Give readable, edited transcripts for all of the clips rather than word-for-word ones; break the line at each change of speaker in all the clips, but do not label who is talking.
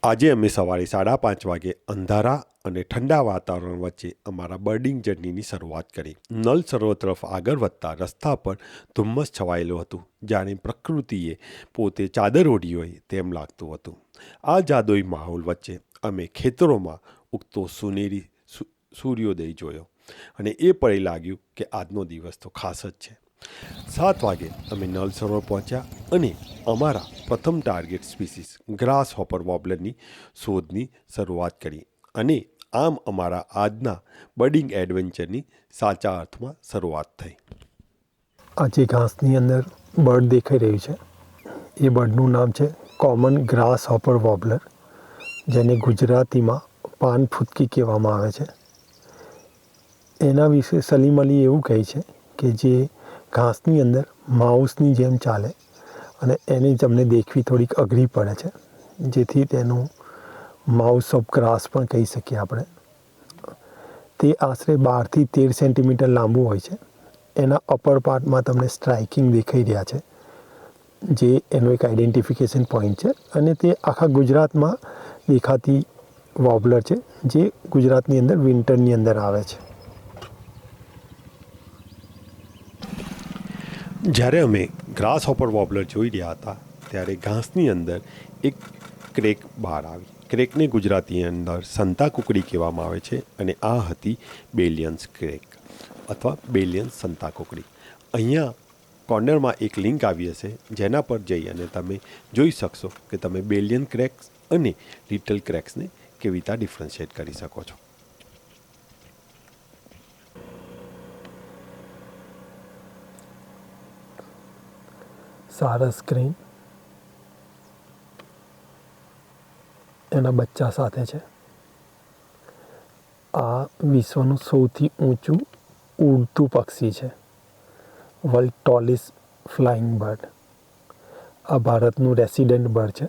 આજે અમે સવારે 5:30 વાગે અંધારા અને ઠંડા વાતાવરણ વચ્ચે અમારા બર્ડિંગ જર્નીની શરૂઆત કરી. નલ સરોવર તરફ આગળ વધતા રસ્તા પર ધુમ્મસ છવાયેલું હતું, જાણે પ્રકૃતિએ પોતે ચાદર ઓઢી હોય તેમ લાગતું હતું. આ જાદુઈ માહોલ વચ્ચે અમે ખેતરોમાં ઉગતો સુનેરી સૂર્યોદય જોયો અને એ પળે લાગ્યું કે આજનો દિવસ તો ખાસ જ છે. 7 વાગે અમે નલ સરોવર પહોંચ્યા અને અમારા પ્રથમ ટાર્ગેટ સ્પીસીસ ગ્રાસ હોપર વોબલરની શોધની શરૂઆત કરી અને આમ અમારા આજના બર્ડિંગ એડવેન્ચરની સાચા અર્થમાં શરૂઆત થઈ.
આજે ઘાસની અંદર બર્ડ દેખાઈ રહ્યું છે. એ બર્ડનું નામ છે કોમન ગ્રાસ હોપર વોબલર, જેને ગુજરાતીમાં પાન ફૂદકી કહેવામાં આવે છે. એના વિશે સલીમ અલી એવું કહે છે કે જે ઘાસની અંદર માઉસની જેમ ચાલે અને એને તમને દેખવી થોડીક અઘરી પડે છે, જેથી તેનું માઉસ ઓફ ગ્રાસ પણ કહી શકીએ આપણે. તે આશરે 12 થી 13 સેન્ટીમીટર લાંબુ હોય છે. એના અપર પાર્ટમાં તમને સ્ટ્રાઇકિંગ દેખાઈ રહ્યા છે, જે એનો એક આઈડેન્ટિફિકેશન પોઈન્ટ છે અને તે આખા ગુજરાતમાં દેખાતી વોબલર છે, જે ગુજરાતની અંદર વિન્ટરની અંદર આવે છે.
જ્યારે અમે ગ્રાસ હોપર વોબલર જોઈ રહ્યા હતા ત્યારે ઘાસની અંદર એક ક્રેક બહાર આવી. ક્રેકને ગુજરાતી અંદર સંતા કુકડી કહેવામાં આવે છે અને આ હતી બેલિયન્સ ક્રેક અથવા બેલિયન્સ સંતા કુકડી. અહીંયા કોર્નરમાં એક લિંક આવી હશે, જેના પર જઈ અને તમે જોઈ શકશો કે તમે બેલિયન ક્રેક્સ અને લિટલ ક્રેક્સને કેવી રીતે ડિફરન્શિએટ કરી શકો છો.
સારસ ક્રેન એના બચ્ચા સાથે છે. આ વિશ્વનું સૌથી ઊંચું ઉડતું પક્ષી છે, વર્લ્ડ ટોલેસ્ટ ફ્લાઇંગ બર્ડ. આ ભારતનું રેસિડન્ટ બર્ડ છે.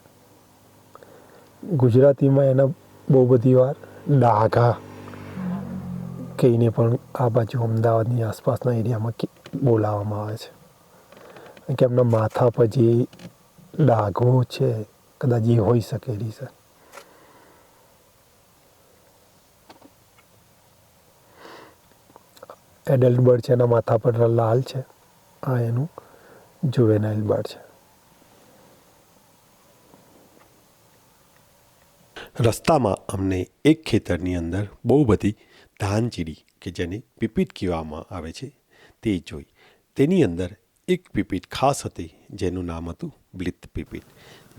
ગુજરાતીમાં એના બહુ બધી વાર ડાઘા કહીને પણ આ બાજુ અમદાવાદની આસપાસના એરિયામાં બોલાવવામાં આવે છે, કે એમના માથા પર જે ડાઘો છે કદાચ એ હોઈ શકે છે. એડલ્ટ બર્ડ છે, એના માથા પર લાલ છે. આ એનું જુવેનાઇલ બર્ડ છે.
રસ્તામાં અમને એક ખેતરની અંદર બહુ બધી ધાનચીડી કે જેને પીપીટ કહેવામાં આવે છે તે જોઈ. તેની અંદર એક પીપીટ ખાસ હતી જેનું નામ હતું બ્લિથ પીપીટ,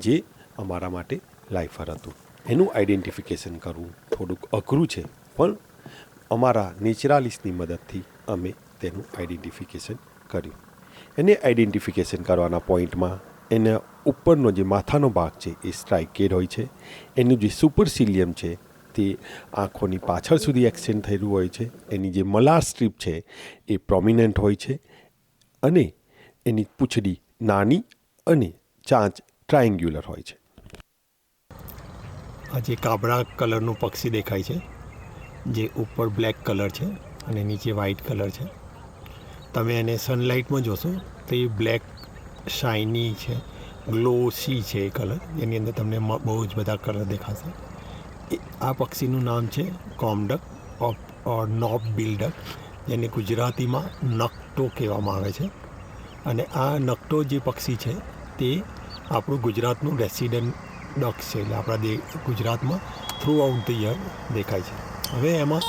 જે અમારા માટે લાઈફર હતું. એનું આઈડેન્ટિફિકેશન કરવું થોડુંક અઘરું છે, પણ અમારા નેચરાલિસ્ટની મદદથી અમે તેનું આઈડેન્ટિફિકેશન કર્યું. એને આઈડેન્ટિફિકેશન કરવાના પોઈન્ટમાં એના ઉપરનો જે માથાનો ભાગ છે એ સ્ટ્રાઇકેડ હોય છે. એનું જે સુપરસિલિયમ છે તે આંખોની પાછળ સુધી એક્સટેન્ડ થયેલું હોય છે. એની જે મલાર સ્ટ્રીપ છે એ પ્રોમિનન્ટ હોય છે અને એની પૂંછડી નાની અને ચાંચ ટ્રાયેન્ગ્યુલર હોય છે.
આ જે કાબરા કલરનું પક્ષી દેખાય છે, જે ઉપર બ્લેક કલર છે અને નીચે વ્હાઇટ કલર છે. તમે એને સનલાઇટમાં જોશો તો એ બ્લેક શાઇની છે, ગ્લોસી છે એ કલર. એની અંદર તમને બહુ જ બધા કલર દેખાશે. આ પક્ષીનું નામ છે કોમડક ઓર નોબ બિલ્ડક, જેને ગુજરાતીમાં નકટો કહેવામાં આવે છે. અને આ નકટો જે પક્ષી છે તે આપણું ગુજરાતનું રેસિડન્ટ ડક છે, એટલે આપણા ગુજરાતમાં થ્રુ આઉટ ધ યર દેખાય છે. હવે એમાં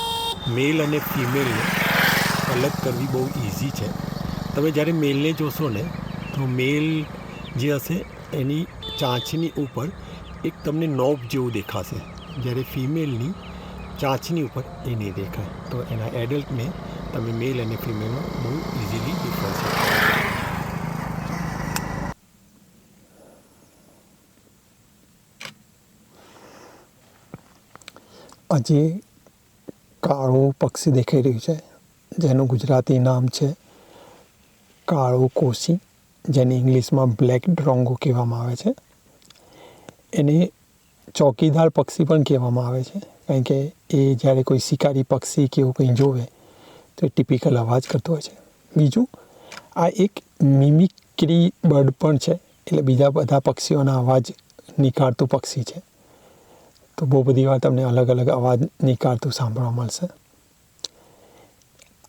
મેલ અને ફિમેલને અલગ કરવી બહુ ઇઝી છે. તમે જ્યારે મેલને જોશો ને તો મેલ જે હશે એની ચાંચની ઉપર એક તમને નોબ જેવું દેખાશે, જ્યારે ફિમેલની ચાંચની ઉપર એ નહીં દેખાય. તો એના એડલ્ટને તમે મેલ અને ફિમેલમાં બહુ ઇઝીલી ડિફરન્શિએટ કરો. આજે કાળું પક્ષી દેખાઈ રહ્યું છે, જેનું ગુજરાતી નામ છે કાળું કોસી, જેને ઇંગ્લિશમાં બ્લેક ડ્રોંગો કહેવામાં આવે છે. એને ચોકીદાર પક્ષી પણ કહેવામાં આવે છે, કારણ કે એ જ્યારે કોઈ શિકારી પક્ષી કે એવું કંઈ જોવે તો એ ટિપિકલ અવાજ કરતો હોય છે. બીજું, આ એક મિમિક્રી બર્ડ પણ છે, એટલે બીજા બધા પક્ષીઓના અવાજ નીકાળતું પક્ષી છે.
તો બહુ બધી વાર તમને અલગ અલગ અવાજ નીકાળતું સાંભળવા મળશે.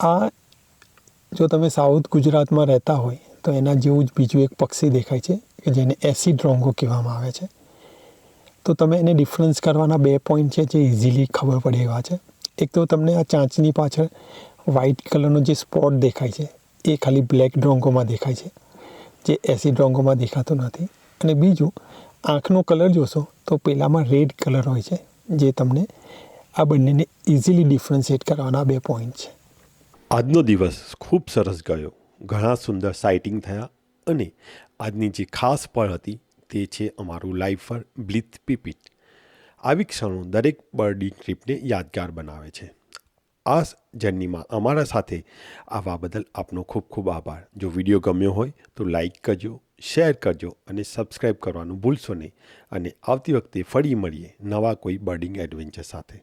આ જો તમે સાઉથ ગુજરાતમાં રહેતા હોય તો એના જેવું જ બીજું એક પક્ષી દેખાય છે કે જેને એસિડ રોંગો કહેવામાં આવે છે. તો તમે એને ડિફરન્સ કરવાના 2 પોઈન્ટ છે જે ઇઝીલી ખબર પડે એવા છે. એક તો તમને આ ચાંચની પાછળ વ્હાઇટ કલરનો જે સ્પોટ દેખાય છે એ ખાલી બ્લેક ડ્રોંગોમાં દેખાય છે, જે એસિડ ડ્રોંગોમાં દેખાતું નથી. અને બીજું, આંખનો કલર જોશો તો પેલામાં રેડ કલર હોય છે, જે તમને આ બંનેને ઇઝીલી ડિફરન્શિએટ કરવાના 2 પોઈન્ટ છે.
આજનો દિવસ ખૂબ સરસ ગયો. ઘણા સુંદર સાઇટિંગ થયા અને આજની જે ખાસ પળ હતી તે છે અમારું લાઈવ ફર બ્લીથ પીપીટ. આવી ક્ષણો દરેક બર્ડિંગ ટ્રીપને યાદગાર બનાવે છે. આ જર્નીમાં અમારા સાથે આવવા બદલ આપનો ખૂબ ખૂબ આભાર. જો વિડીયો ગમ્યો હોય તો લાઈક કરજો, શેર કરજો અને સબસ્ક્રાઈબ કરવાનું ભૂલશો નહીં. અને આવતી વખતે ફરી મળીએ નવા કોઈ બર્ડિંગ એડવેન્ચર સાથે.